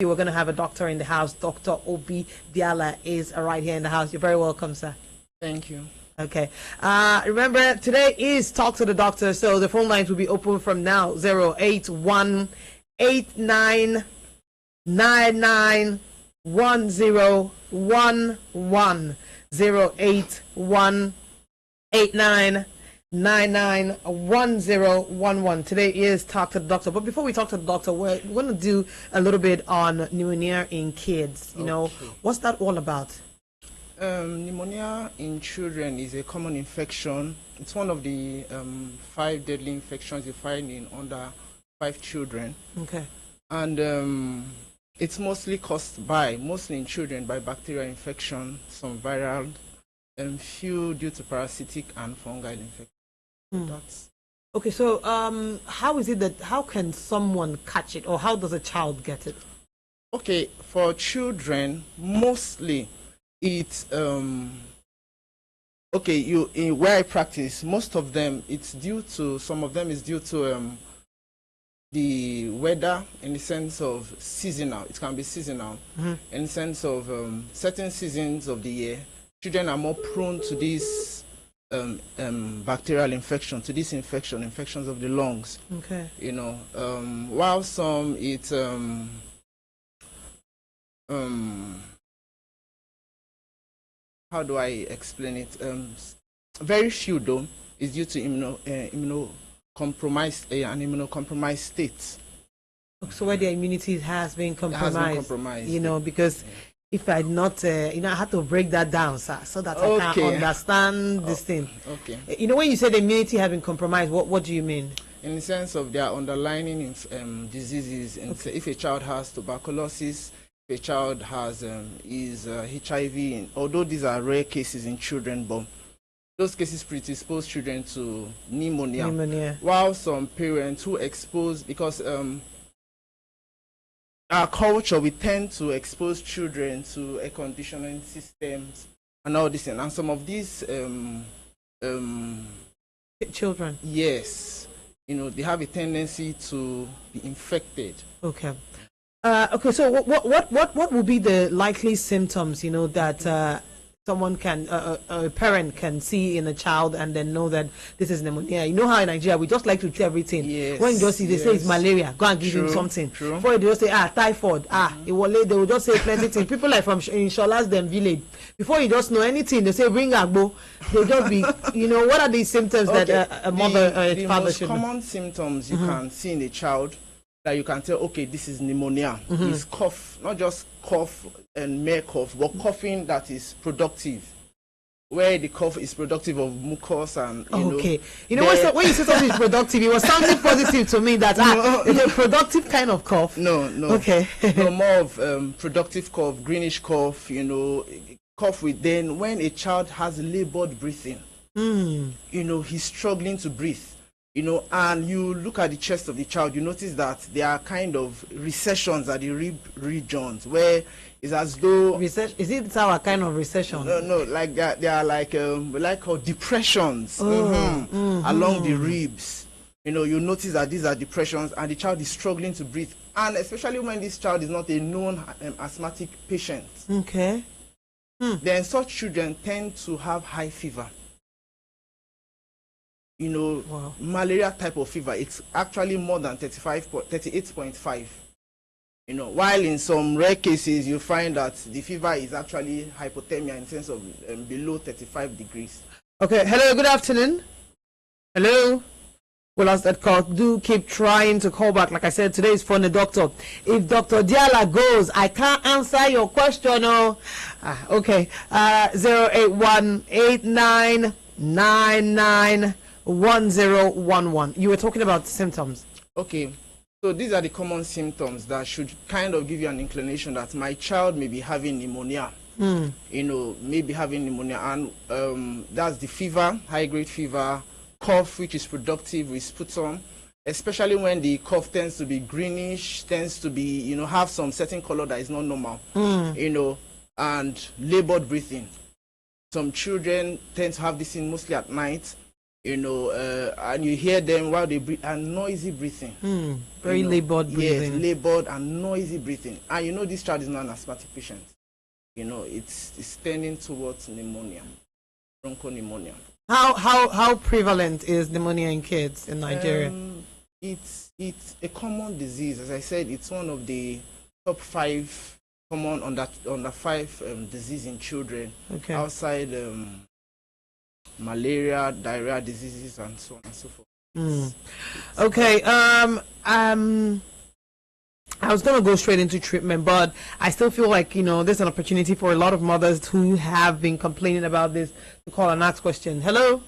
We're going to have a doctor in the house. Dr. Obi Diala is right here in the house. You're very welcome, sir. Thank you. Okay. Remember, today is Talk to the Doctor, so the phone lines will be open from now. 08189991011. 08189991011. Today is Talk to the Doctor. But before we talk to the doctor, we're going to do a little bit on pneumonia in kids. You know, what's that all about? Pneumonia in children is a common infection. It's one of the 5 deadly infections you find in under 5 children. Okay. And it's mostly caused mostly in children, by bacterial infection, some viral, and few due to parasitic and fungal infection. That's okay. So, how is it that how can someone catch it, or how does a child get it? okay. For children, mostly it's okay. In where I practice, most of them some of them is due to the weather, in the sense of seasonal. It can be seasonal, in the sense of certain seasons of the year. Children are more prone to this bacterial infection, to this infections of the lungs. Okay. You know, while some it's how do I explain it? Very few though is due to immunocompromised an immunocompromised state. So where their immunity has been compromised. You know, because if I not, I had to break that down, sir, so that I can understand this thing. Okay. You know, when you say the immunity has been compromised, what do you mean? In the sense of their underlying diseases, and if a child has tuberculosis, if a child has HIV, although these are rare cases in children, but those cases predispose children to pneumonia. While some parents who expose, because our culture, we tend to expose children to air conditioning systems and all this, and some of these children, yes, you know, they have a tendency to be infected. Okay. Okay. So what would be the likely symptoms? You know, that someone can, a parent can see in a child and then know that this is pneumonia. You know how in Nigeria we just like to treat everything. Yes, when you just see they say it's malaria, go and give him something. Before they just say typhoid, they will just say plenty things. People like from in Shola's them village, before you just know anything, they say bring agbo. They just be, you know, what are these symptoms that a mother or a father should know? The most common symptoms you can see in a child that you can tell, okay, this is pneumonia, is cough, not just cough and mere cough, but coughing that is productive, where the cough is productive of mucus and you know when you say something is productive, it was something positive to me that it's a productive kind of cough. No. Okay. No, more of productive cough, greenish cough, you know, cough with, then when a child has labored breathing, you know, he's struggling to breathe. You know, and you look at the chest of the child, you notice that there are kind of recessions at the rib regions, where it's as though is it our kind of recession? No, like that. They are like depressions along the ribs. You know, you notice that these are depressions, and the child is struggling to breathe, and especially when this child is not a known asthmatic patient. Okay. Then such children tend to have high fever. You know, malaria type of fever, it's actually more than 38.5. You know, while in some rare cases you find that the fever is actually hypothermia, in the sense of below 35 degrees. Okay, hello, good afternoon. Hello. Well, as that call, do keep trying to call back. Like I said, today is for the doctor. If Dr. Diala goes, I can't answer your question. Okay. 08189991011. You were talking about symptoms. Okay, so these are the common symptoms that should kind of give you an inclination that my child may be having pneumonia. You know, maybe having pneumonia, and that's the fever, high-grade fever, cough which is productive with sputum, especially when the cough tends to be greenish, tends to be, you know, have some certain color that is not normal, you know, and labored breathing. Some children tend to have this in mostly at night. and you hear them while they breathe, and noisy breathing. Very labored breathing. Yes, labored and noisy breathing. And this child is not an asthmatic patient. It's tending towards pneumonia, bronchopneumonia. How prevalent is pneumonia in kids in Nigeria? It's a common disease. As I said, it's one of the top 5 common under 5 disease in children. Okay. Outside malaria, diarrhea diseases, and so on and so forth. Okay. I was gonna go straight into treatment, but I still feel like there's an opportunity for a lot of mothers who have been complaining about this to call and ask question. Hello.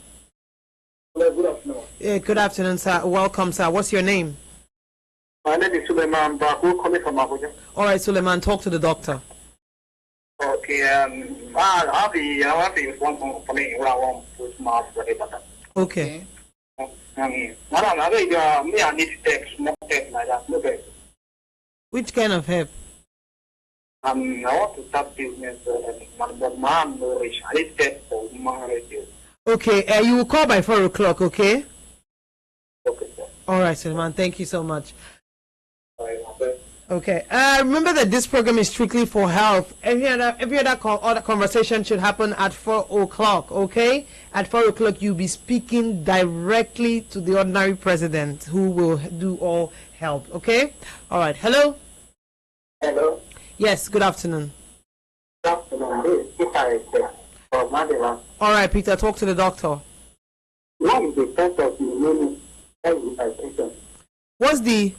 Hello, good afternoon. Yeah, good afternoon, sir. Welcome, sir. What's your name? My name is Suleiman Baku, coming from Abuja. All right, Suleiman, talk to the doctor. Okay, I have the one for me. What I want with my brother. Okay. Madam, I need to take small step like that. No better. Which kind of help? I want to start business, but mom no rich. I need to take for my. Okay, you will call by 4 o'clock, okay? Okay, sir. All right, Suleiman, thank you so much. Okay. Okay, remember that this program is strictly for health. Every other conversation should happen at 4 o'clock, okay? At 4 o'clock, you'll be speaking directly to the ordinary president who will do all help, okay? All right, hello? Hello. Yes, good afternoon. Good afternoon. This is Peter from Mandela. All right, Peter, talk to the doctor. What is the cause of pneumonia? What's the...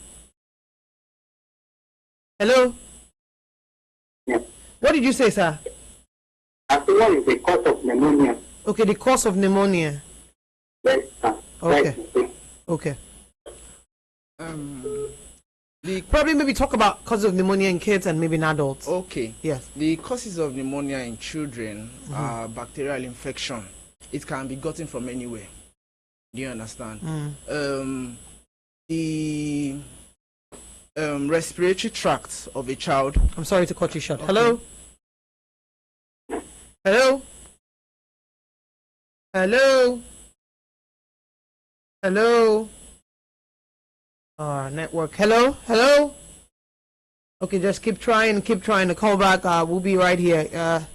Hello? Yeah. What did you say, sir? I think what is the cause of pneumonia? Okay, the cause of pneumonia. Yes, sir. Okay. Okay. Probably maybe talk about causes of pneumonia in kids and maybe in adults. Okay. Yes. The causes of pneumonia in children are bacterial infection. It can be gotten from anywhere. Do you understand? The respiratory tract of a child. I'm sorry to cut you short. Okay. Hello? Hello? Hello? Hello? Network. Hello? Hello? Okay, just keep trying to call back. We'll be right here.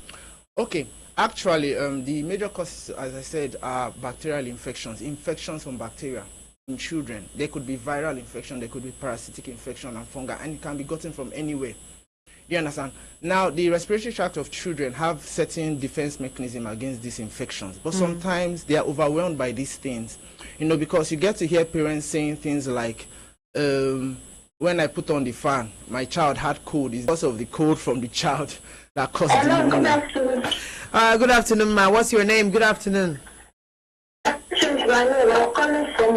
Okay. Actually, the major causes, as I said, are bacterial infections from bacteria in children. They could be viral infection, they could be parasitic infection and fungal, and it can be gotten from anywhere. You understand? Now, the respiratory tract of children have certain defense mechanism against these infections, but sometimes they are overwhelmed by these things, because you get to hear parents saying things like, when I put on the fan, my child had cold. It's because of the cold from the child that caused the pneumonia. Good afternoon. Good afternoon, ma. What's your name? Good afternoon. I'm calling from.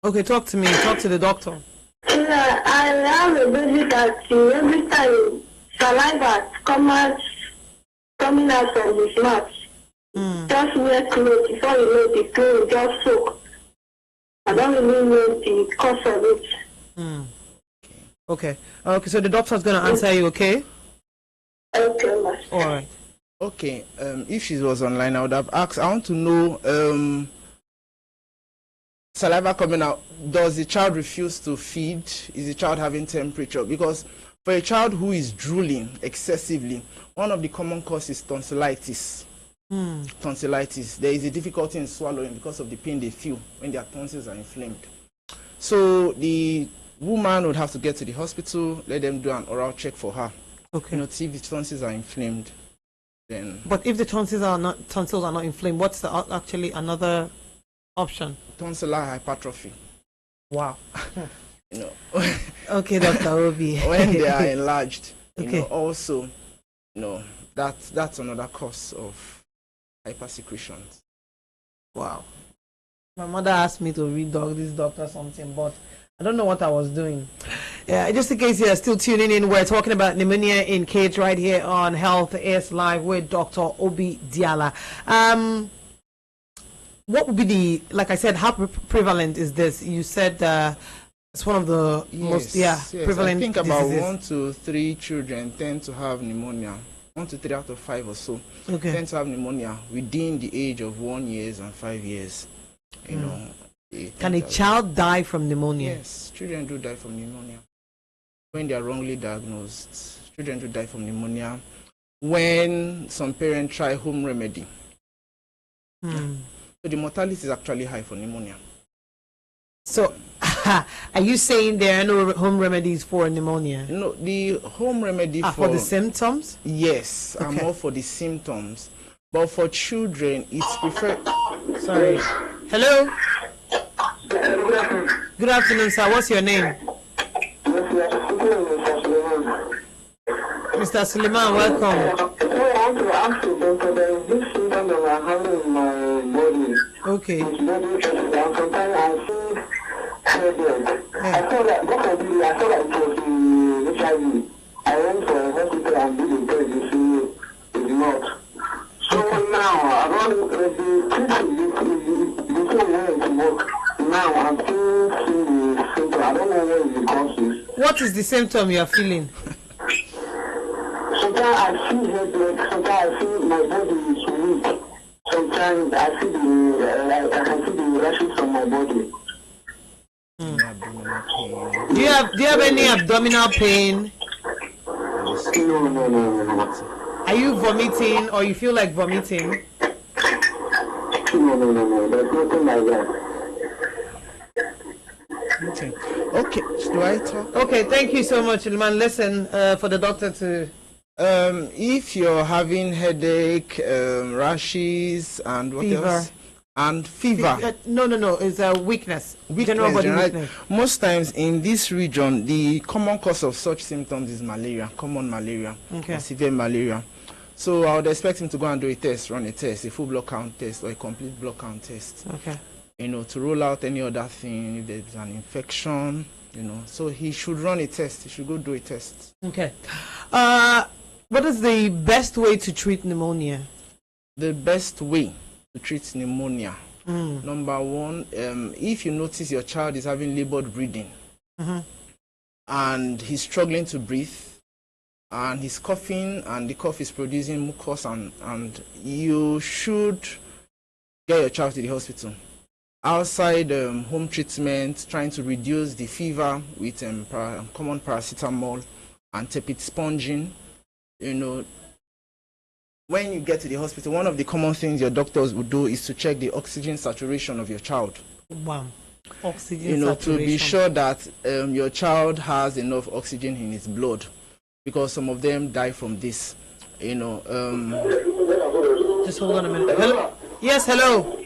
Okay, talk to me. Talk to the doctor. Yeah, I have a baby that every time saliva coming out from his mouth. Just wear clothes before you know the clothes just soak. I don't really know the cause of it. Okay. Okay, so the doctor's going to answer you, okay? Okay. All right. Okay, if she was online, I would have asked, I want to know, saliva coming out, does the child refuse to feed? Is the child having temperature? Because for a child who is drooling excessively, one of the common causes is tonsillitis. Tonsillitis. There is a difficulty in swallowing because of the pain they feel when their tonsils are inflamed. So the woman would have to get to the hospital, let them do an oral check for her. Okay. See if the tonsils are inflamed. Then. But if the tonsils are not inflamed, what's the actually another option? Tonsillar hypertrophy. Wow. Okay, Dr. Obi. When they are enlarged, okay. Also, that's another cause of hypersecretions. Wow. My mother asked me to read this doctor something, but I don't know what I was doing. Yeah, just in case you're still tuning in, we're talking about pneumonia in kids right here on Health is Live with Dr. Obi Diala. What would be like I said, how prevalent is this? You said it's one of the most prevalent I think about diseases. 1 to 3 children tend to have pneumonia. 1 to 3 out of 5 or so Okay. tend to have pneumonia within the age of 1 year and 5 years. You know, Can a child die from pneumonia? Yes, children do die from pneumonia when they are wrongly diagnosed. Children do die from pneumonia when some parents try home remedy. So the mortality is actually high for pneumonia. So, are you saying there are no home remedies for pneumonia? No, the home remedy for the symptoms? Yes, Okay. I'm more for the symptoms. But for children, it's preferred. Sorry. Hello? Good afternoon, sir. What's your name? Mr. Suleiman, welcome. I want to ask you, doctor, there is this symptom that I'm having in my body. Okay. Sometimes I feel headache. I thought that what I did, I thought that it was the HIV. I went to a hospital and did the test. You see, it's not. So now, I don't the way to work. Now I'm still seeing the symptom. I don't know what is the causes. What is the symptom you are feeling? Sometimes I feel headache. Sometimes I feel my body is weak. Sometimes I feel I can see the rashes on my body. Do you have any abdominal pain? No. Are you vomiting or you feel like vomiting? No. There's nothing like that. Okay. Do I talk? Okay, thank you so much, Ilman. Listen, for the doctor to... If you're having headache, rashes, and what Fever. else? And fever. No. It's a weakness. General body weakness. Most times in this region, the common cause of such symptoms is malaria, common malaria, Okay. or severe malaria. So I would expect him to go and do a test, run a test, a full blood count test or a complete blood count test. Okay. You know, to rule out any other thing, if there's an infection, you know. So he should run a test. He should go do a test. Okay. What is the best way to treat pneumonia? The best way to treat pneumonia. Number one, if you notice your child is having labored breathing and he's struggling to breathe and he's coughing and the cough is producing mucus and you should get your child to the hospital. Outside home treatment, trying to reduce the fever with common paracetamol and tepid sponging. You know, when you get to the hospital, one of the common things your doctors would do is to check the oxygen saturation of your child. Wow. Oxygen You know, saturation. to be sure that your child has enough oxygen in his blood, because some of them die from this. You know. Just hold on a minute. Hello? Yes, hello.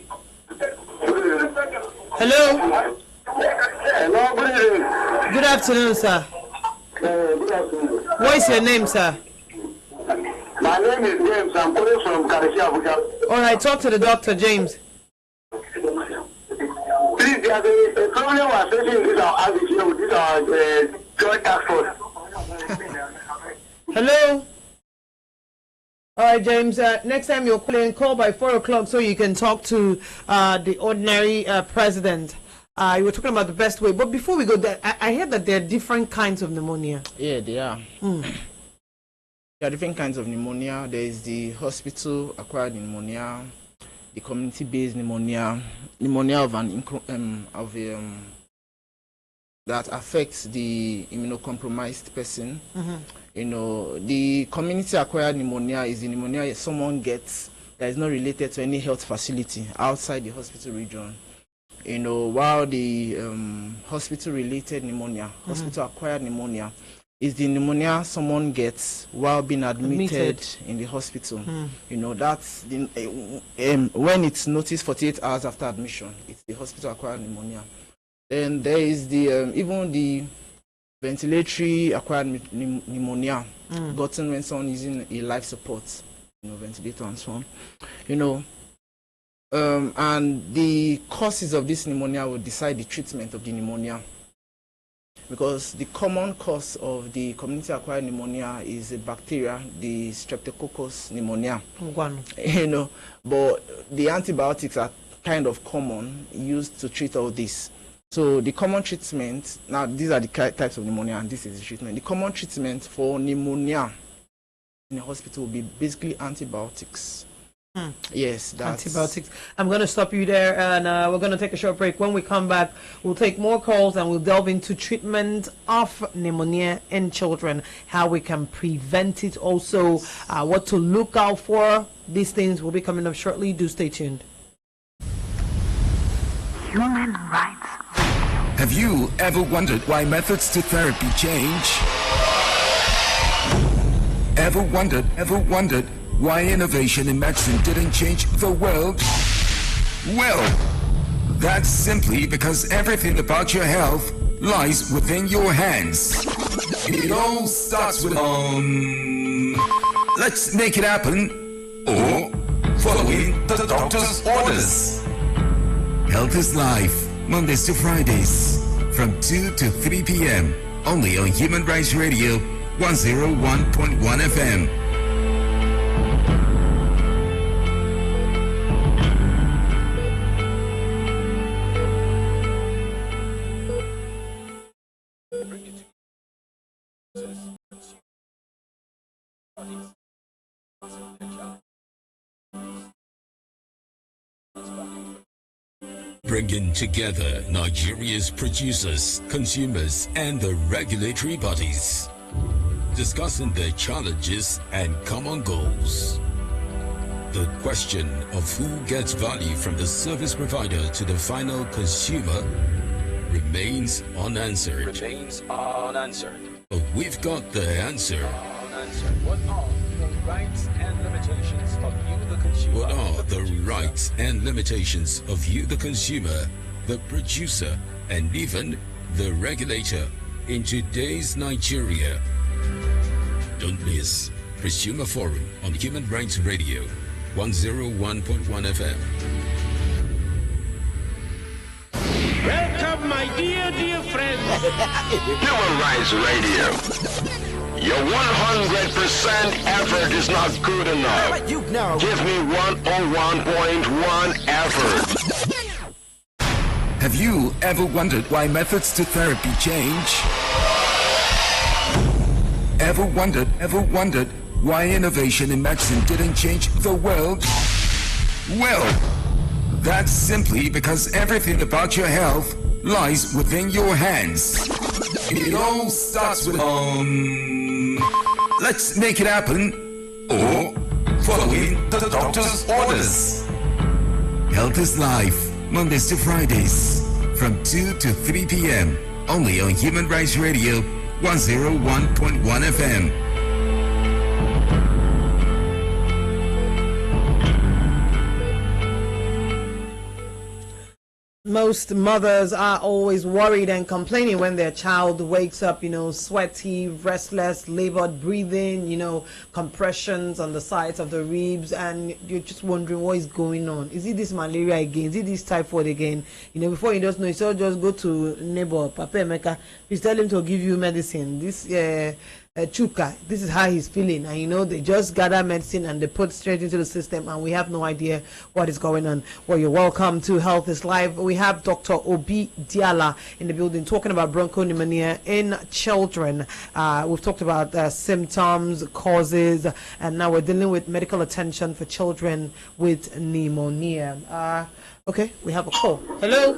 Hello. Hello, Good afternoon, sir. good afternoon. What is your name, sir? My name is James. I'm calling from Karachi, Abuja. All right, talk to the doctor, James. Please, there's a problem we're facing with our average here with our joint task force. Hello. All right, James. Next time you're calling, call by 4 o'clock so you can talk to the ordinary president. You were talking about the best way, but before we go there, I heard that there are different kinds of pneumonia. Yeah, they are. There are different kinds of pneumonia. There is the hospital-acquired pneumonia, the community-based pneumonia, pneumonia of that affects the immunocompromised person. You know, the community-acquired pneumonia is the pneumonia someone gets that is not related to any health facility outside the hospital region. You know, while the hospital-related pneumonia, hospital-acquired pneumonia, is the pneumonia someone gets while being admitted in the hospital. You know, that's the when it's noticed 48 hours after admission, it's the hospital-acquired pneumonia. Then there is the even the ventilatory acquired pneumonia gotten when someone using a life support, you know, ventilator and so on. You know, and the causes of this pneumonia will decide the treatment of the pneumonia. Because the common cause of the community-acquired pneumonia is a bacteria, the Streptococcus pneumonia. You know, but the antibiotics are kind of common, used to treat all this. So the common treatment, now these are the types of pneumonia and this is the treatment. The common treatment for pneumonia in the hospital will be basically antibiotics. Yes, that's antibiotics. I'm going to stop you there, and we're going to take a short break. When we come back, we'll take more calls and we'll delve into treatment of pneumonia in children, how we can prevent it, also what to look out for. These things will be coming up shortly. Do stay tuned. Human Rights. Have you ever wondered why methods to therapy change? Ever wondered why innovation in medicine didn't change the world? Well, that's simply because everything about your health lies within your hands. It all starts with let's make it happen, or following the doctor's orders. Health is Life, Mondays to Fridays, from 2 to 3 p.m. only on Human Rights Radio 101.1 FM. Bringing together Nigeria's producers, consumers, and the regulatory bodies, discussing their challenges and common goals. The question of who gets value from the service provider to the final consumer remains unanswered. But we've got the answer. What are the rights and limitations of you, the consumer? What are the rights and limitations of you, the consumer, the producer, and even the regulator in today's Nigeria? Don't miss Consumer Forum on Human Rights Radio 101.1 FM. Welcome, my dear friends. Human Rights Radio. Your 100% effort is not good enough. Give me 101.1 effort. Have you ever wondered why methods to therapy change? Ever wondered why innovation in medicine didn't change the world? Well, that's simply because everything about your health lies within your hands. It all starts with let's make it happen, or following the doctor's orders. Health is Life, Mondays to Fridays, from 2 to 3 p.m. only on Human Rights Radio 101.1 FM. Most mothers are always worried and complaining when their child wakes up, sweaty, restless, labored breathing, compressions on the sides of the ribs, and you're just wondering what is going on. Is it this malaria again? Is it this typhoid again? Before you just know, you just go to neighbor, Papa Emeka, please tell him to give you medicine. This Chuka, this is how he's feeling, and they just gather medicine and they put straight into the system, and we have no idea what is going on. Well, you're welcome to Health is Live. We have Dr. Obi Diala in the building talking about bronchopneumonia in children. We've talked about symptoms, causes, and now we're dealing with medical attention for children with pneumonia. Okay, we have a call. Hello.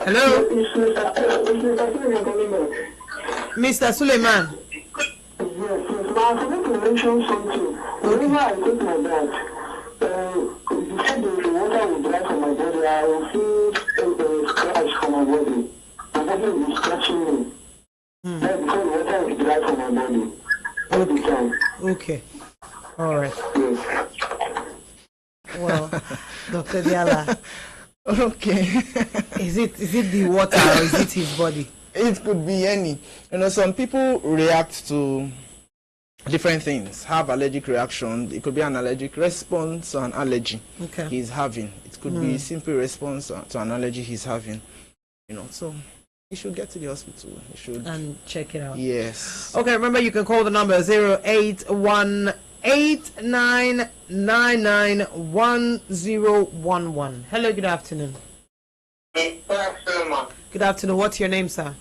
Hello. Mr. Suleiman. Yes, I forgot to mention something. Whenever I take my bath, you said the water will dry from my body. I will feel a scratch from my body. My body will be scratching me. That's because the water will dry from my body all the time. Okay. All right. Yes. Well, Dr. Diala. okay. Is it the water or is it his body? It could be any. Some people react to different things, have allergic reaction. It could be an allergic response to an allergy he's having. It could be a simple response to an allergy he's having. So he should get to the hospital. He should and check it out. Yes. Okay, remember you can call the number 08189991011. Hello, good afternoon. Good afternoon. What's your name, sir?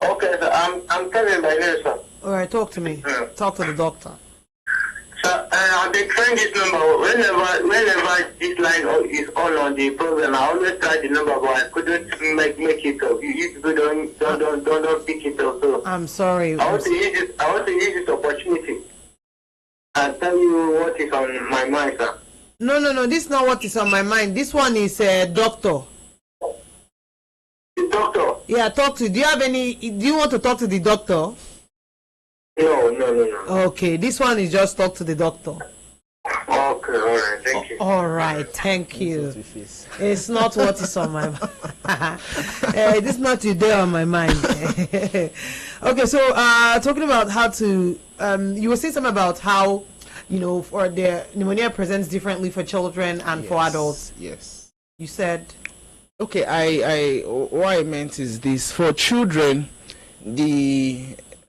Okay, sir. I'm Kevin by name, sir. All right, talk to me. Talk to the doctor. So I've been trying this number whenever this line is on the program. I always try the number, but I couldn't make it up. You people don't pick it up. So I'm sorry. I want to use this opportunity and tell you what is on my mind, sir. No. This is not what is on my mind. This one is doctor. The doctor? Yeah, talk to. Do you want to talk to the doctor? No. Okay, this one is just talk to the doctor. Okay, all right, thank you. All right, thank you. It's not what is on my mind. This is not today on my mind. Okay, so talking about how to, you were saying something about how, for the pneumonia presents differently for children and for adults. Yes. You said. Okay, what I meant is this: for children,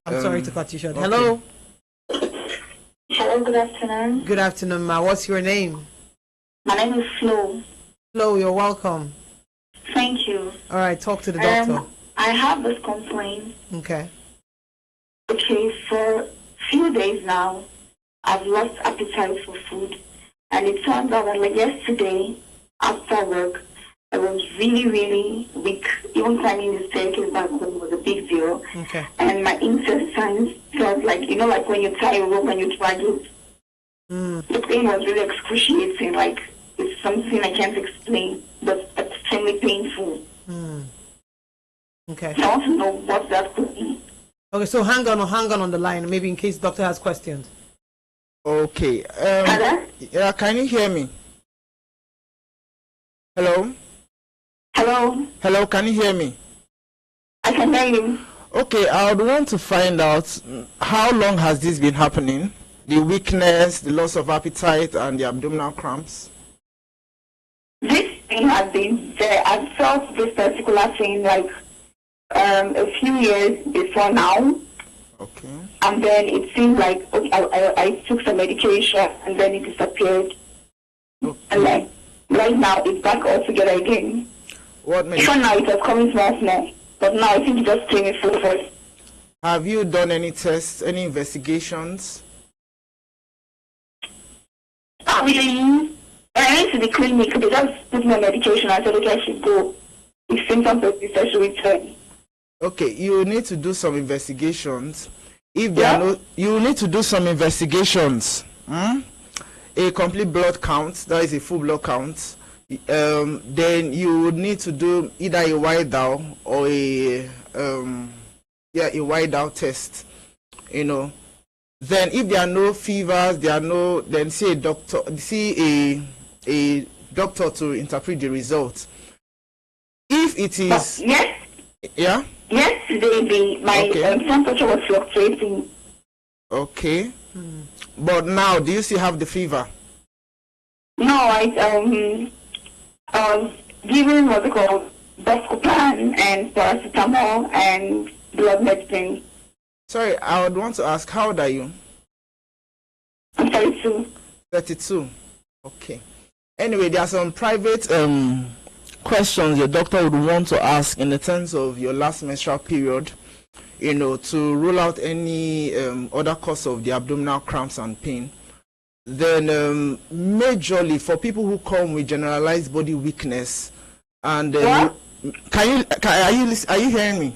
I'm sorry to cut you short. Okay. Hello. Hello, good afternoon. Good afternoon, ma. What's your name? My name is Flo. Flo, you're welcome. Thank you. All right, talk to the doctor. I have this complaint. Okay. Okay, for a few days now, I've lost appetite for food. And it turns out that like yesterday, after work, I was really, really weak. Even climbing the staircase back home was a big deal. Okay. And my intestines felt like, like when you tie a rope and you drag it. The pain was really excruciating. Like, it's something I can't explain, but extremely painful. Okay. So I want to know what that could be. Okay, so hang on the line, maybe in case the doctor has questions. Okay. Yeah, can you hear me? Hello? Hello, can you hear me? I can hear you. Okay, I would want to find out how long has this been happening? The weakness, the loss of appetite, and the abdominal cramps? This thing has been there. I've felt this particular thing like a few years before now. Okay. And then it seemed like I took some medication and then it disappeared. Okay. And like right now it's back altogether again. What Before now it was coming small, but now I think it just came in full force. Have you done any tests, any investigations? Not really. When I went to the clinic, they just put me on medication. I said, okay, I should go. If symptoms persist, I should return. Okay, you need to do some investigations. If there are no, you need to do some investigations. A complete blood count, that is a full blood count. Then you would need to do either a white down or a white down test. Then if there are no fevers, then see a doctor. See a doctor to interpret the results. If it is yesterday my temperature was fluctuating. Okay. But now, do you still have the fever? No, I was given what's it called, Buscopan and paracetamol and blood medicine. Sorry, I would want to ask, how old are you? I'm 32. 32. Okay. Anyway, there are some private questions your doctor would want to ask in the terms of your last menstrual period, to rule out any other cause of the abdominal cramps and pain. Then majorly for people who come with generalized body weakness, and are you hearing me?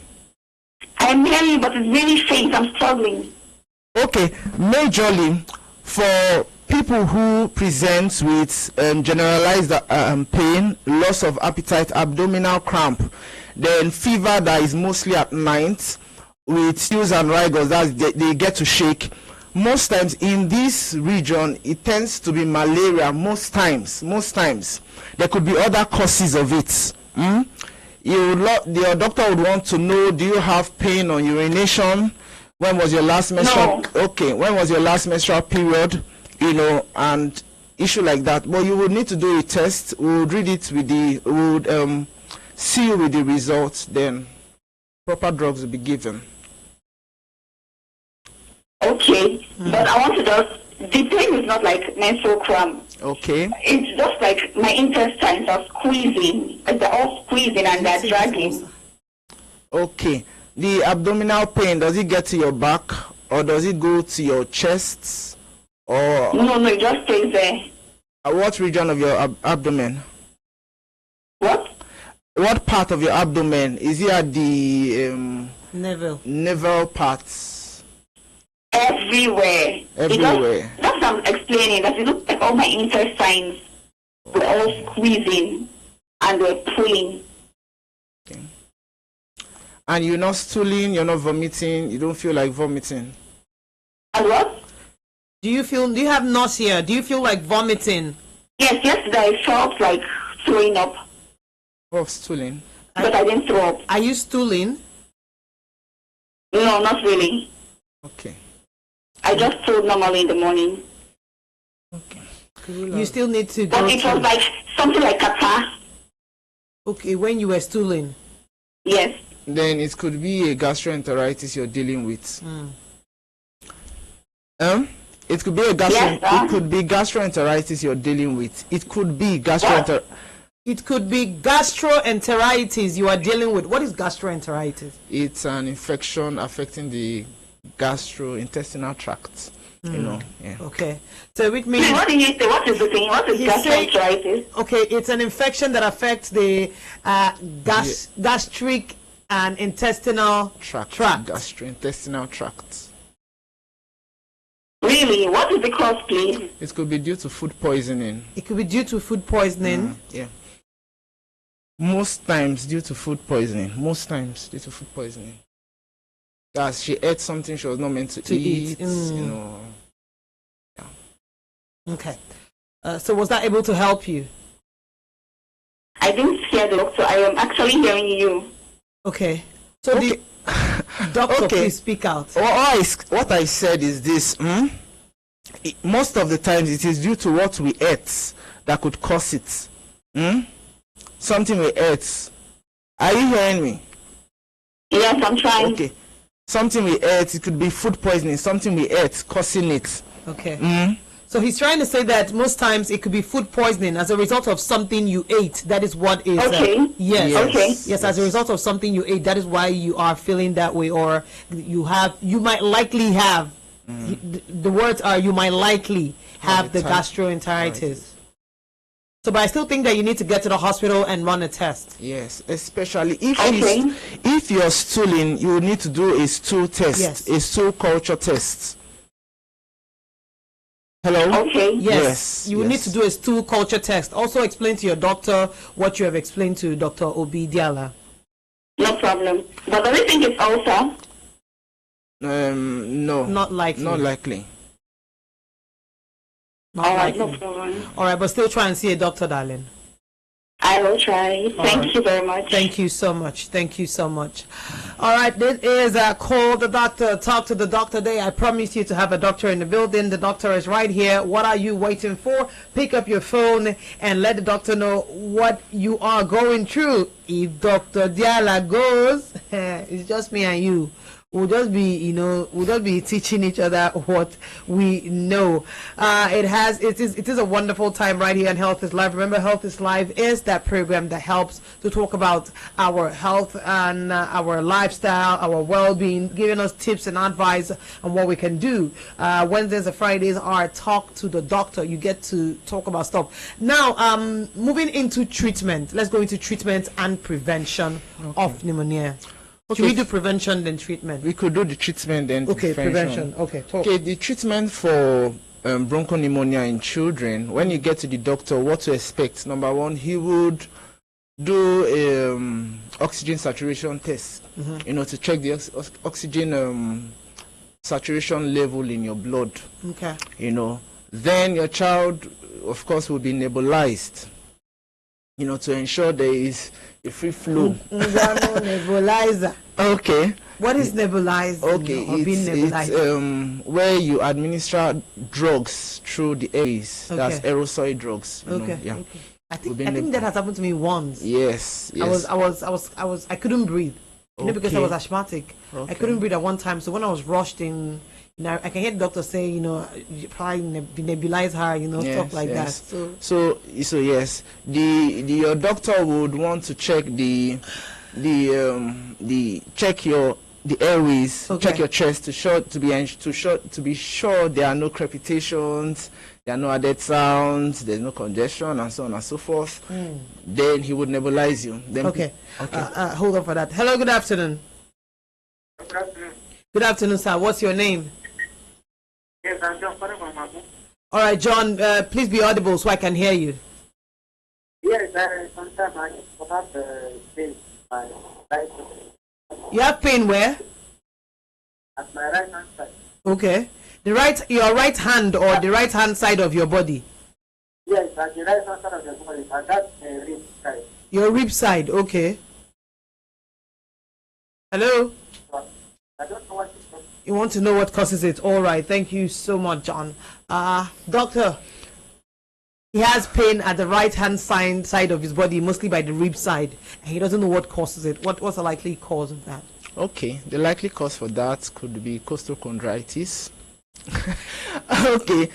I'm hearing you, but it's really faint. I'm struggling. Okay, majorly for people who present with generalized pain, loss of appetite, abdominal cramp, then fever that is mostly at night, with chills and rigors, they get to shake. Most times in this region, it tends to be malaria. Most times, there could be other causes of it. Your doctor would want to know: do you have pain on urination? When was your last menstrual? No. Okay, when was your last menstrual period? And issue like that. But you would need to do a test. We would read it with we would see you with the results. Then proper drugs will be given. Okay, but I want to the pain is not like menstrual cramp. Okay. It's just like my intestines are squeezing. They're all squeezing and they're dragging. Okay. The abdominal pain, does it get to your back or does it go to your chest, or No, it just stays there. What region of your abdomen? What? What part of your abdomen? Is it at the navel parts? Everywhere. Everywhere. That's what I'm explaining. That it looks like all my intestines were all squeezing and they're pulling. Okay. And you're not stooling, you're not vomiting, you don't feel like vomiting. And what? Do you have nausea? Do you feel like vomiting? Yes, yesterday I felt like throwing up. Oh, stooling. But I didn't throw up. Are you stooling? No, not really. Okay. I just stooled normally in the morning. Okay. You still need to go. But it was like something like catarrh. Okay, when you were stooling. Yes. Then it could be a gastroenteritis you're dealing with. It could be a it could be gastroenteritis you're dealing with. It could be gastroenteritis. It could be gastroenteritis you are dealing with. What is gastroenteritis? It's an infection affecting the gastrointestinal tract. You know. Yeah. Okay. So which means What did he say? What is the thing? What is gastroenteritis? Okay, it's an infection that affects the gastric and intestinal tract. Gastrointestinal tract. Really? What is the cause, please? It could be due to food poisoning. It could be due to food poisoning. Yeah. Most times due to food poisoning. That she ate something she was not meant to eat. You know. Yeah. Okay. So was that able to help you? I didn't hear the doctor. I am actually hearing you. Okay. So the doctor, please speak out. What I said is this. Most of the times it is due to what we ate that could cause it. Something we ate. Are you hearing me? Yes, I'm trying. Okay. Something we ate, it could be food poisoning. Something we ate causing it. Okay. So he's trying to say that most times it could be food poisoning as a result of something you ate. That is what is. Okay. Yes, as a result of something you ate. That is why you are feeling that way, or you might likely have. The words are you might likely have the gastroenteritis. So, but I still think that you need to get to the hospital and run a test. Yes, especially if you're stooling, you will need to do a stool test, a stool culture test. Hello? Okay. Yes. You will need to do a stool culture test. Also explain to your doctor what you have explained to Dr. Obi Diala. No problem. But do you think it's ulcer? No. Not likely. Not likely. All right, no problem. All right, but still try and see a doctor, darling. I will try. Thank you very much. Thank you so much. Thank you so much. All right, this is Call the Doctor, Talk to the Doctor Day. I promise you to have a doctor in the building. The doctor is right here. What are you waiting for? Pick up your phone and let the doctor know what you are going through. If Dr. Diala goes, it's just me and you. We'll just be teaching each other what we know. It is a wonderful time right here on Health is Live. Remember, Health is Live is that program that helps to talk about our health and our lifestyle, our well-being, giving us tips and advice on what we can do. Wednesdays and Fridays are Talk to the Doctor. You get to talk about stuff. Now, moving into treatment. Let's go into treatment and prevention of pneumonia. Okay. Should we do prevention then treatment? We could do the treatment then prevention. Okay, talk. Okay, the treatment for bronchopneumonia in children, when you get to the doctor, what to expect? Number one, he would do oxygen saturation test, to check the oxygen saturation level in your blood. Okay. Then your child, of course, will be nebulized, to ensure there is a free flow. Nebulizer. Okay. What is nebulized? Okay, it's where you administer drugs through the airways. Okay. That's aerosol drugs. Okay. I think that has happened to me once. Yes. I couldn't breathe. Because I was asthmatic. Okay. I couldn't breathe at one time. So when I was rushed in, I can hear the doctor say, you probably nebulize her, stuff like that. So yes, your doctor would want to check check your the airways. Okay. Check your chest to be sure there are no crepitations, there are no added sounds, there's no congestion, and so on and so forth. Then he would nebulize you. Then Okay. Hold on for that. Hello, good afternoon. Good afternoon. Good afternoon, sir. What's your name? Yes, I'm John from Mabu. All right, John, please be audible so I can hear you. Yes, sometimes I have pain my right You have pain where? at my right hand side. Okay. Your right hand or the right hand side of your body? Yes, at the right hand side of the body, and that's rib side. Your rib side, okay. Hello? I don't know what it is. You want to know what causes it? All right, thank you so much, John. Doctor, he has pain at the right hand side of his body, mostly by the rib side, and he doesn't know what causes it. What's the likely cause of that? Okay, the likely cause for that could be costochondritis. Okay,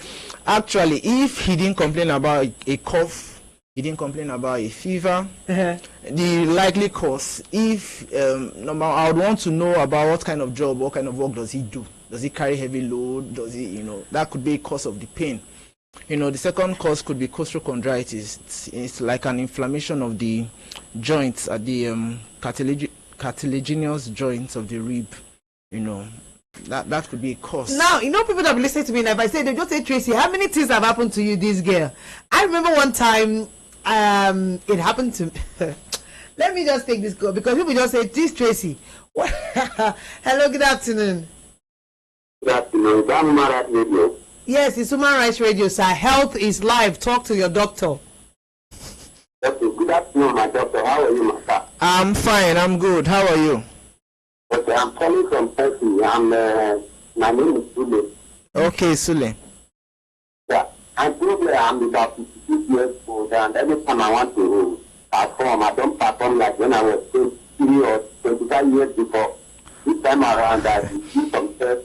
actually, if he didn't complain about a cough, he didn't complain about a fever, the likely cause, if number, I would want to know about what kind of job, what kind of work does he do? Does he carry heavy load? Does he, that could be a cause of the pain. The second cause could be costochondritis. It's like an inflammation of the joints at the cartilaginous joints of the rib. That could be a cause. Now, people that be listening to me, and if I say, they just say, Tracy, how many things have happened to you, this girl? I remember one time, it happened to me. Let me just take this call, because people just say, this Tracy. What? Hello, good afternoon. Good afternoon. Is that Human Rights Radio? Yes, it's Human Rights Radio, sir. Health is live. Talk to your doctor. Okay, good afternoon, my doctor. How are you, my sir? I'm fine. I'm good. How are you? Okay, I'm calling from Turkey. My name is Sule. Okay, Sule. Yeah, I'm about 56 years old, and every time I want to perform, I don't perform like when I was 23 or 25 years before. This time around, I did some tests.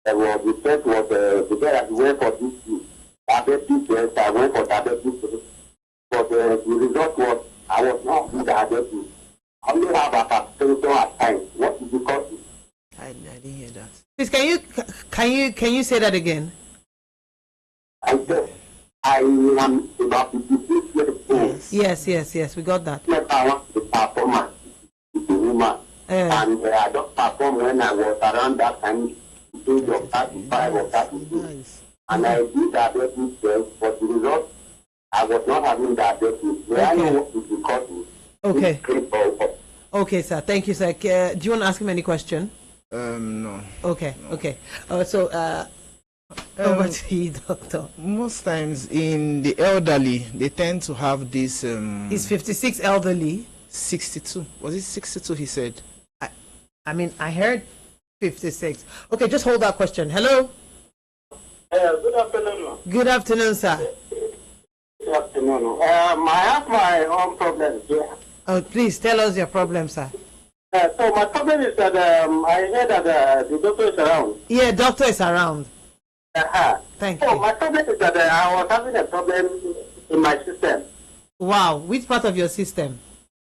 The test was the day I went for this diabetes test. I went for diabetes test. But the result was I was not with diabetes. I only have a hypertension at times. What is the cause? I didn't hear that. Please, can you say that again? I said I am about 56 years old. Yes, we got that. I want to perform with a woman. And I don't perform when I was around that time, age of 35 or 32. And I did diabetes test, but the result, I was not having diabetes. May I know what is the cause? Okay. Okay, sir. Thank you, sir. Do you want to ask him any question? No. Okay. So, over to you, doctor. Most times in the elderly, they tend to have this. He's 56, elderly. 62. Was it 62? He said. I heard 56. Okay, just hold that question. Hello. Good afternoon. Good afternoon, sir. Good afternoon. I have my own problems here. Oh, please tell us your problem, sir. So my problem is that I heard that the doctor is around. Yeah, doctor is around. Thank you. So my problem is that I was having a problem in my system. Wow, which part of your system?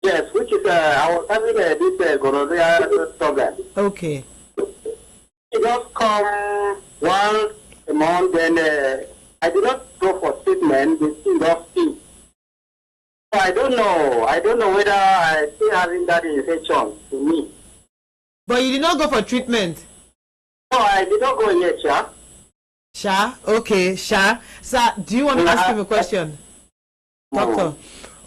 Yes, which is I was having this gonorrhea problem. Okay. It just come once a month, then I did not go for treatment. The thing just came. So I don't know whether I still having that infection to me. But you did not go for treatment? No, I did not go yet, sir. Sha? Okay, Sha. Sir, do you want to ask him a question? Doctor.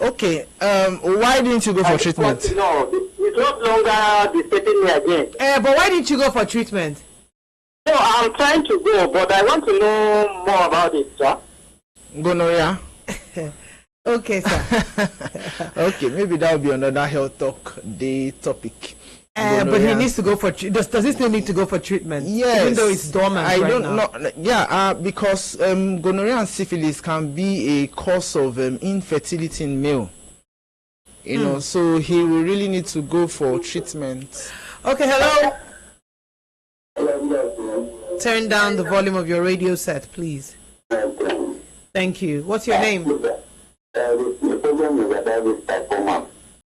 Okay, why didn't you go for treatment? No, it's not longer disturbing me again. But why didn't you go for treatment? No, I'm trying to go, but I want to know more about it, sir. Gonorrhea? Okay, sir. Okay, maybe that will be another health talk day topic. But he needs to go for does he still need to go for treatment? Yes. Even though it's dormant because gonorrhea and syphilis can be a cause of infertility in male. So he will really need to go for treatment. Okay, hello. Turn down the volume of your radio set, please. Thank you. What's your name? The problem is about this performance.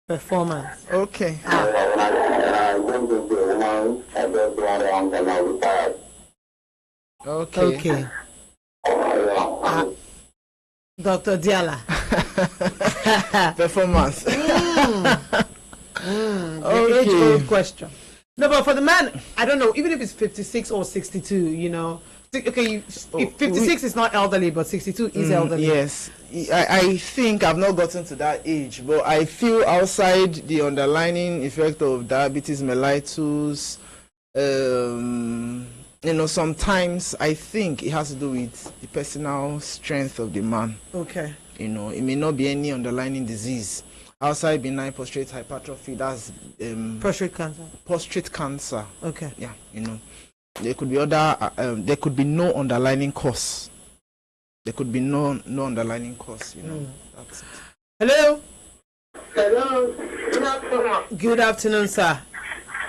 Performance. Okay. I went into a woman just run around and I'll be tired. Okay. Dr. Diala. Performance. The age-old question. No, but for the man, I don't know, even if it's 56 or 62, you know. Okay, if 56 is not elderly, but 62 is elderly. Yes. I think I've not gotten to that age, but I feel outside the underlying effect of diabetes mellitus, you know, sometimes I think it has to do with the personal strength of the man. Okay. You know, it may not be any underlying disease. Outside benign prostate hypertrophy, that's prostate cancer. Prostate cancer. Okay. Yeah, you know, there could be other. There could be no underlying cause. There could be no underlying cause. You know. That's it. Hello. Hello. Good afternoon. Good afternoon, sir.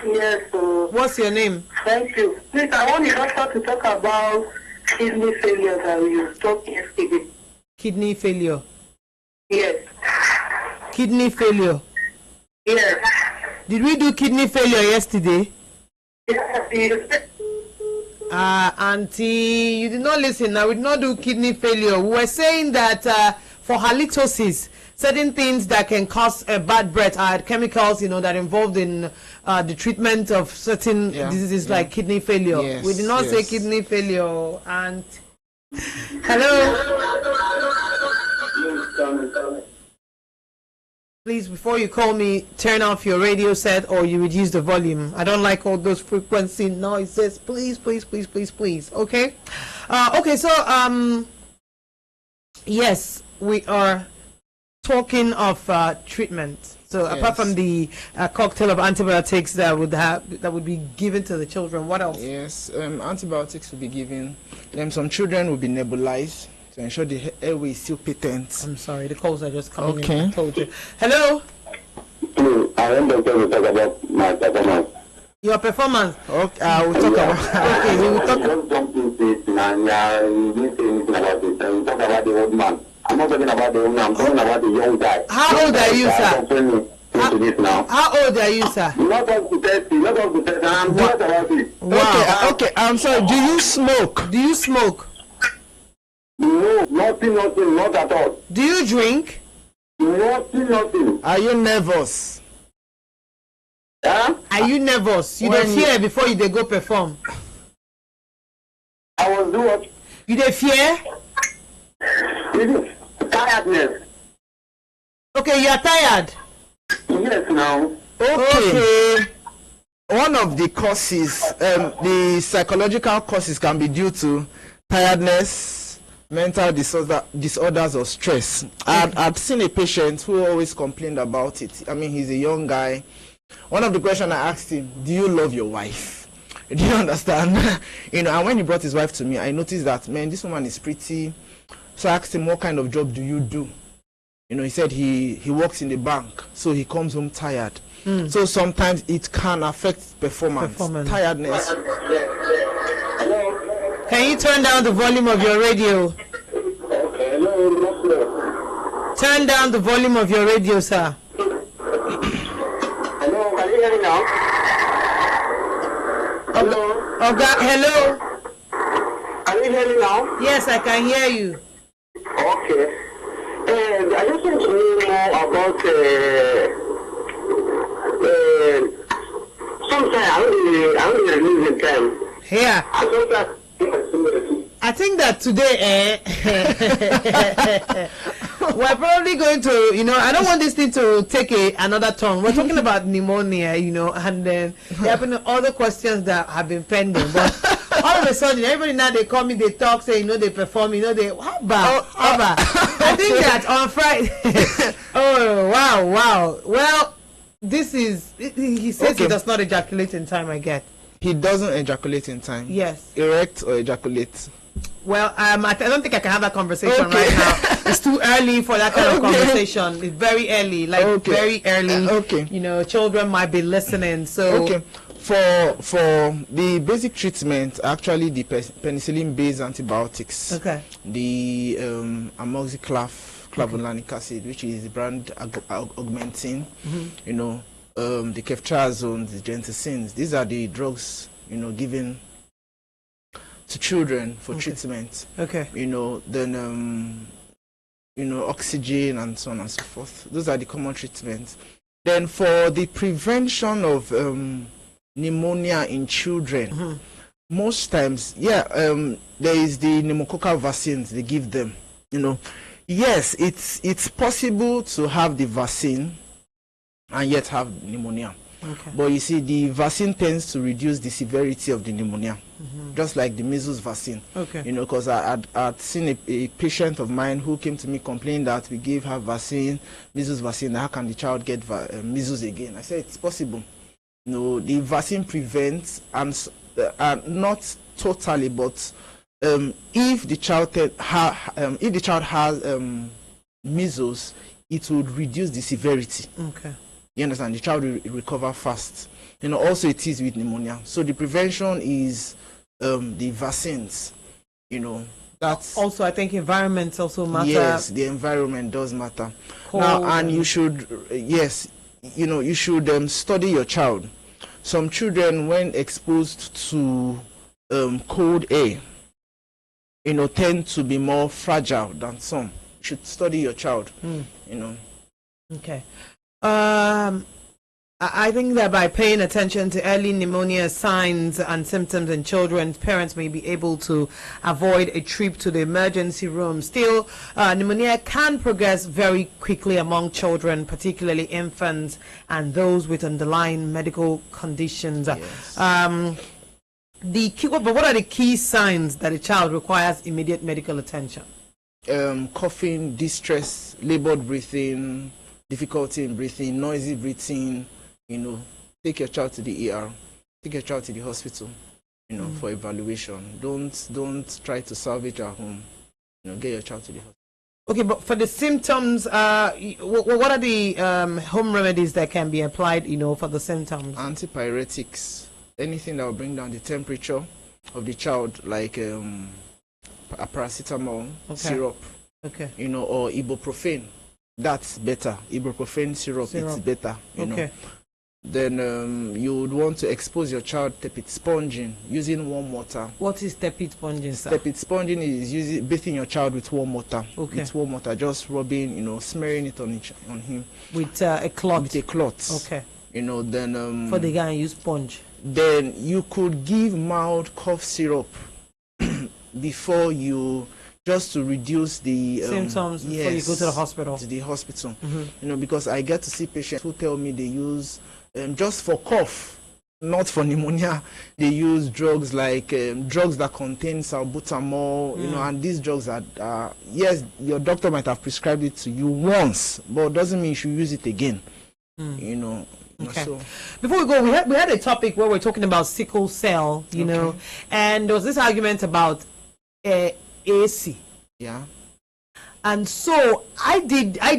Yes. What's your name? Thank you. Please, I want the doctor to talk about kidney failure that you talked yesterday. Kidney failure. Yes. Kidney failure. Yes. Did we do kidney failure yesterday? Yes. Auntie, you did not listen. I would not do kidney failure. We were saying that for halitosis, certain things that can cause bad breath are chemicals, you know, that are involved in the treatment of certain diseases like kidney failure. Yes, we did not say kidney failure. And hello. Please, before you call me, turn off your radio set or you reduce the volume. I don't like all those frequency noises. Please, please, please, please, please. Okay. Okay. So yes, we are talking of treatment. So apart from the cocktail of antibiotics that would be given to the children, what else? Yes, antibiotics will be given. Some children will be nebulized to ensure the airway is still patent. I'm sorry, the calls are just coming in. I told you. Hello. I want to talk about my performance. Your performance. Okay, we'll talk about. Okay, we will talk. Just jump into it, and you didn't say anything about it. And talk about the old man. I'm not talking about the old man. I'm talking about the young guy. How old are you, sir? How old are you, sir? Not up to 30. Not up to 30. I'm glad about it. Wow. Okay. I'm sorry. Do you smoke? Do you smoke? No, nothing, not at all. Do you drink? Nothing. Are you nervous? Huh? Are you nervous? You don't fear before you go perform? I was doing what? You don't fear? Tiredness. Okay, you are tired? Yes, now. Okay. One of the causes, the psychological causes can be due to tiredness, mental disorders or stress. I've seen a patient who always complained about it. I mean, he's a young guy. One of the questions I asked him, do you love your wife? Do you understand? You know, and when he brought his wife to me, I noticed that, man, this woman is pretty. So I asked him, what kind of job do you do? You know, he said he works in the bank, so he comes home tired. So sometimes it can affect performance. Tiredness. Can you turn down the volume of your radio? Turn down the volume of your radio, sir. Hello, can you hear me now? Hello? Can you hear me now? Yes, I can hear you. Okay. I just want to know more about sometimes I don't losing time. Yeah. I think that today, we're probably going to, you know, I don't want this thing to take another turn. We're talking about pneumonia, you know, and then there have been other questions that have been pending. But all of a sudden, everybody now, they call me, they talk, say, you know, they perform, you know, they, haba. I think that on Friday, oh, wow. Well, this is, he says he does not ejaculate in time, I get. He doesn't ejaculate in time? Yes. Erect or ejaculate? Well, I don't think I can have that conversation right now. It's too early for that kind of conversation. It's very early, very early. You know, children might be listening. So for the basic treatment, actually the penicillin-based antibiotics. Okay. The amoxiclav, clavulanic acid, which is brand augmentin. You know, the ceftriaxone, the gentamicins. These are the drugs, given to children for treatment. Okay. Then oxygen and so on and so forth. Those are the common treatments. Then for the prevention of pneumonia in children, most times, there is the pneumococcal vaccines they give them. Yes, it's possible to have the vaccine and yet have pneumonia. Okay. But you see, the vaccine tends to reduce the severity of the pneumonia, just like the measles vaccine. Okay. Because I'd seen a patient of mine who came to me complaining that we gave her measles vaccine. How can the child get measles again? I said it's possible. The vaccine prevents, and not totally, but if the child has measles, it would reduce the severity. Okay. You understand? The child will recover fast. Also it is with pneumonia. So the prevention is the vaccines. That's also, I think environment also matter. Yes, the environment does matter. Cold now, and you should you should study your child. Some children, when exposed to cold air, tend to be more fragile than some. You should study your child. Okay. I think that by paying attention to early pneumonia signs and symptoms in children, parents may be able to avoid a trip to the emergency room. Still, pneumonia can progress very quickly among children, particularly infants and those with underlying medical conditions. Yes. But what are the key signs that a child requires immediate medical attention? Coughing, distress, labored breathing, difficulty in breathing, noisy breathing. Take your child to the ER, take your child to the hospital, for evaluation. Don't try to salvage at home. Get your child to the hospital. Okay, but for the symptoms, what are the home remedies that can be applied, for the symptoms? Antipyretics, anything that will bring down the temperature of the child, like a paracetamol syrup, or ibuprofen. That's better. Ibuprofen syrup. It's better. Okay. Then you would want to expose your child tepid sponging using warm water. What is tepid sponging, sir? Tepid sponging is bathing your child with warm water. Okay. With warm water, just rubbing, smearing it on him. With a cloth. With a cloth. Okay. Then for the guy, use sponge. Then you could give mild cough syrup before you, just to reduce the symptoms before you go to the hospital. Because I get to see patients who tell me they use just for cough, not for pneumonia. They use drugs like drugs that contain salbutamol, and these drugs are yes, your doctor might have prescribed it to you once, but doesn't mean you should use it again. Okay. So, before we go, we had a topic where we're talking about sickle cell, and there was this argument about AC. Yeah. And so I did, I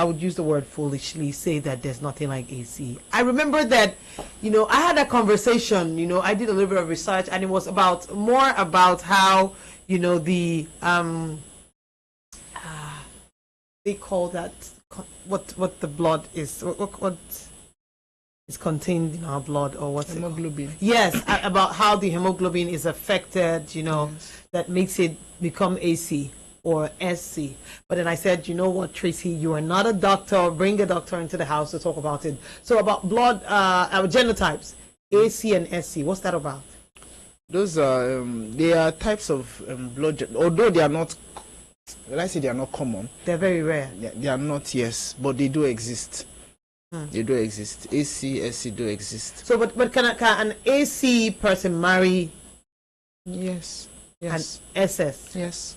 would use the word foolishly, say that there's nothing like AC. I remember that, I had a conversation, I did a little bit of research, and it was more about how, the, they call that, what the blood is, what is contained in our blood, or what's hemoglobin. Yes, about how the hemoglobin is affected, that makes it become AC or SC. But then I said, what, Tracy, you are not a doctor. Bring a doctor into the house to talk about it. So about blood, our genotypes, AC and SC, what's that about? Those are they are types of blood, although they are not. Well, I say they are not common. They're very rare. They are not, yes, but they do exist. They do exist. AC, SC do exist. So, but can an AC person marry? Yes. Yes. An SS? Yes.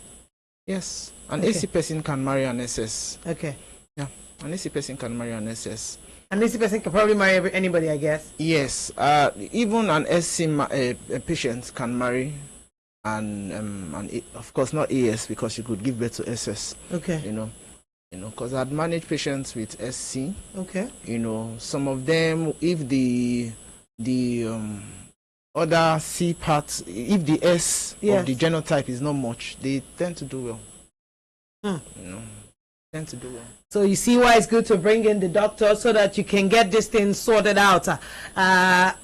Yes. An AC person can marry an SS. Okay. Yeah. An AC person can marry an SS. An AC person can probably marry anybody, I guess. Yes. Even an SC patient can marry, and of course not AS, because you could give birth to SS. Okay. Because I'd manage patients with SC. Okay. Some of them, if the other C parts, if the S of the genotype is not much, they tend to do well. tend to do well. So you see why it's good to bring in the doctor so that you can get this thing sorted out.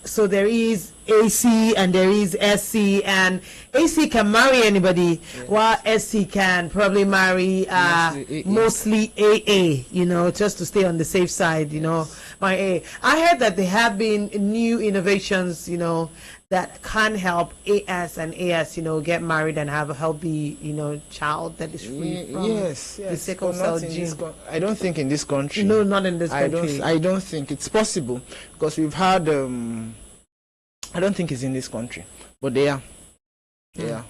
So there is AC and there is SC, and AC can marry anybody, while SC can probably marry mostly AA, you know, just to stay on the safe side, you know. My AA. I heard that there have been new innovations, you know, that can help AS and AS, you know, get married and have a healthy, you know, child that is free from the sickle cell gene. I don't think in this country. No, not in this country. I don't think it's possible, because we've had. I don't think it's in this country, but they are. Yeah.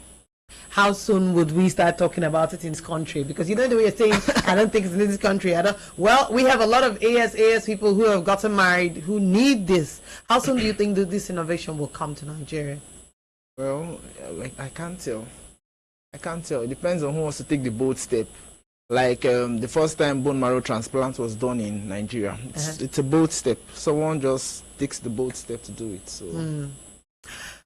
How soon would we start talking about it in this country? Because you know the way you're saying, I don't think it's in this country. Well, we have a lot of AS people who have gotten married who need this. How soon do you think that this innovation will come to Nigeria? Well, I can't tell. It depends on who wants to take the bold step. Like the first time bone marrow transplant was done in Nigeria. It's a bold step. Someone just takes the bold step to do it. So.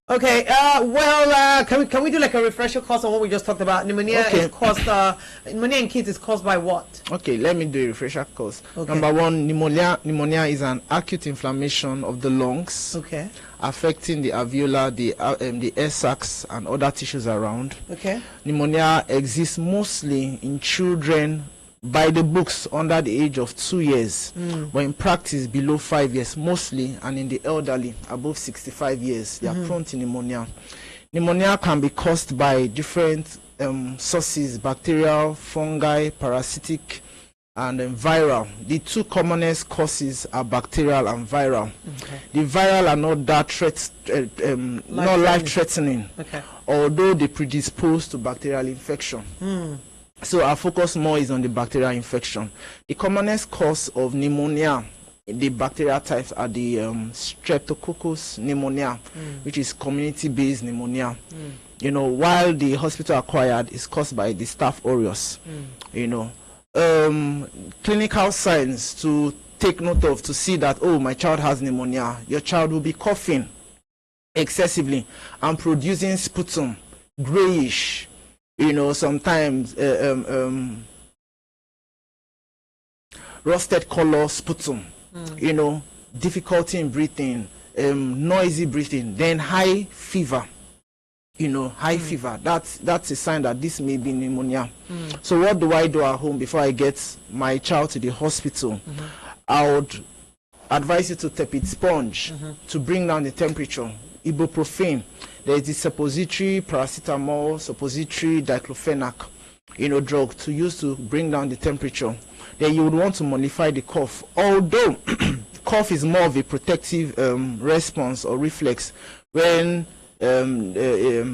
Okay. Can we do like a refresher course on what we just talked about? Pneumonia is caused. Pneumonia in kids is caused by what? Okay, let me do a refresher course. Number one, pneumonia is an acute inflammation of the lungs. Okay. Affecting the alveolar, the air sacs, and other tissues around. Okay. Pneumonia exists mostly in children by the books under the age of 2 years, but in practice below 5 years mostly, and in the elderly above 65 years, they are prone to pneumonia. Pneumonia can be caused by different sources: bacterial, fungi, parasitic, and viral. The two commonest causes are bacterial and viral. The viral are not that not life-threatening, although they predispose to bacterial infection. So our focus more is on the bacterial infection. The commonest cause of pneumonia, the bacterial types, are the Streptococcus pneumonia, which is community-based pneumonia. You know, while the hospital acquired is caused by the Staph aureus. You know, clinical signs to take note of to see that, oh, my child has pneumonia. Your child will be coughing excessively and producing sputum, grayish. You know, sometimes rusted color sputum, you know, difficulty in breathing, noisy breathing, then high fever. You know, high fever. That's a sign that this may be pneumonia. So what do I do at home before I get my child to the hospital? I would advise you to tepid sponge to bring down the temperature. Ibuprofen. There is the suppository paracetamol, suppository diclofenac, you know, drug to use to bring down the temperature. Then you would want to mollify the cough. Although cough is more of a protective response or reflex when the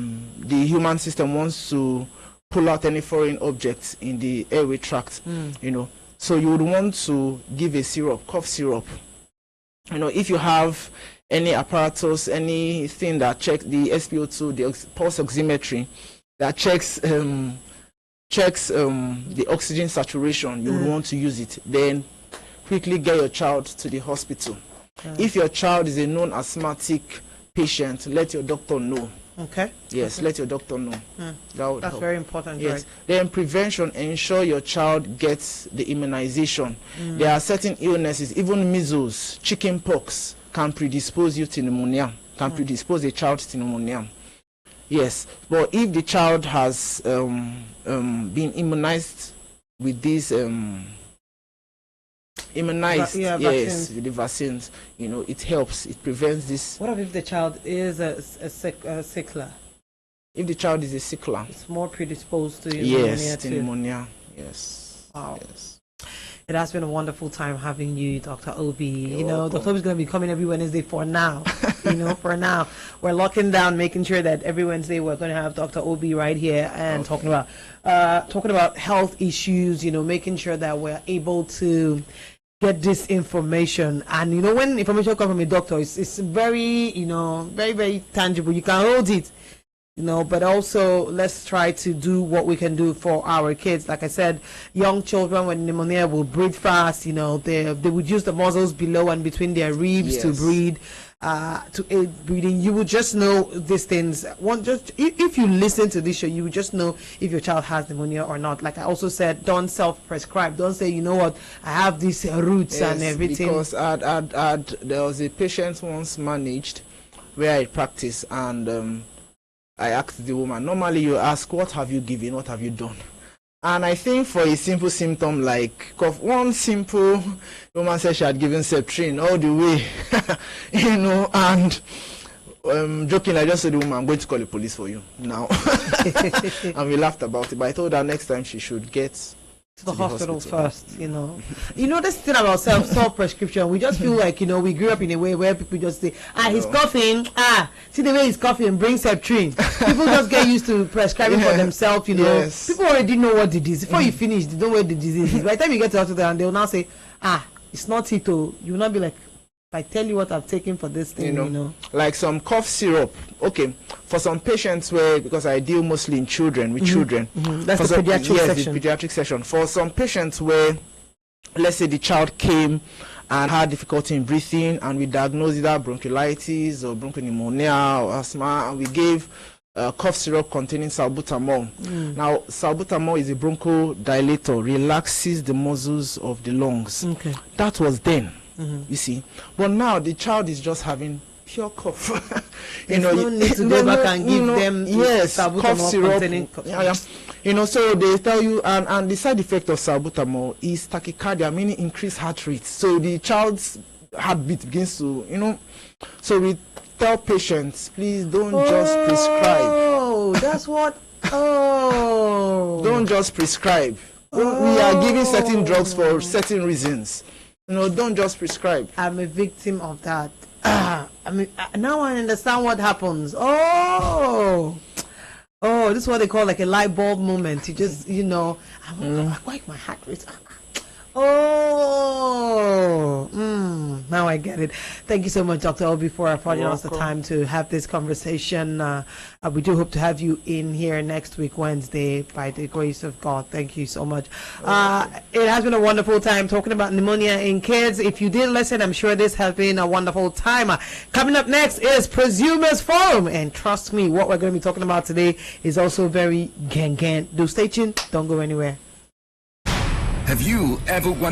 human system wants to pull out any foreign objects in the airway tract, you know. So you would want to give a syrup, cough syrup. You know, if you have any apparatus, anything that checks the SpO2, the pulse oximetry, that checks the oxygen saturation, you want to use it. Then quickly get your child to the hospital. If your child is a known asthmatic patient, let your doctor know. Okay. Yes, let your doctor know. That's help. Very important. Yes. Right? Then prevention, ensure your child gets the immunization. There are certain illnesses, even measles, chicken pox, can predispose you to pneumonia, can predispose a child to pneumonia. Yes, but if the child has been immunized with these vaccines. With the vaccines, you know, it helps, it prevents this. What if the child is a sickler? If the child is a sickler, it's more predisposed to pneumonia. Yes. Wow. Yes. It has been a wonderful time having you, Dr. Obi. You know, Dr. Obi is going to be coming every Wednesday for now. You know, for now. We're locking down, making sure that every Wednesday we're going to have Dr. Obi right here and talking about health issues, you know, making sure that we're able to get this information. And, you know, when information comes from a doctor, it's very, you know, very, very tangible. You can hold it. You know, but also let's try to do what we can do for our kids. Like I said, young children with pneumonia will breathe fast. You know, they would use the muscles below and between their ribs to breathe. to aid breeding, you will just know these things. If you listen to this show, you will just know if your child has pneumonia or not. Like I also said, don't self-prescribe. Don't say, you know what, I have these roots and everything. Because there was a patient once managed where I practice, and I asked the woman, normally you ask, what have you given, what have you done? And I think for a simple symptom like cough, one simple woman said she had given Septrin all the way, and joking, I just said, the woman, I'm going to call the police for you now. And we laughed about it, but I told her next time she should get to the hospital first. This thing about self-prescription, we just feel like, we grew up in a way where people just say, he's coughing, see the way he's coughing, bring Septrin. People just get used to prescribing for themselves. Yes. People already know what the disease. Before you finish, they know where the disease is. By the time you get to the hospital, and they will now say, it's not it. You will not be like, if I tell you what I've taken for this thing, like some cough syrup. Okay, for some patients because I deal mostly in children, with children. That's the pediatric section. The pediatric section. For some patients where, let's say the child came and had difficulty in breathing, and we diagnosed either bronchiolitis or bronchopneumonia or asthma, and we gave cough syrup containing salbutamol. Now, salbutamol is a bronchodilator, relaxes the muscles of the lungs. Okay. That was then. You see, but now the child is just having pure cough. No need to go back and give them cough syrup. So they tell you, and the side effect of salbutamol is tachycardia, meaning increased heart rate. So the child's heartbeat begins to, So we tell patients, please don't just prescribe. Oh, that's what. Oh, don't just prescribe. We are giving certain drugs for certain reasons. Don't just prescribe. I'm a victim of that. Now I understand what happens. Oh, this is what they call like a light bulb moment. You just, why my heart rate? Now I get it. Thank you so much, Dr. Obi, for affording us the time to have this conversation. We do hope to have you in here next week, Wednesday, by the grace of God. Thank you so much. It has been a wonderful time talking about pneumonia in kids. If you did listen, I'm sure this has been a wonderful time. Coming up next is Presumers Forum. And trust me, what we're going to be talking about today is also very gang. Do stay tuned. Don't go anywhere. Have you ever wondered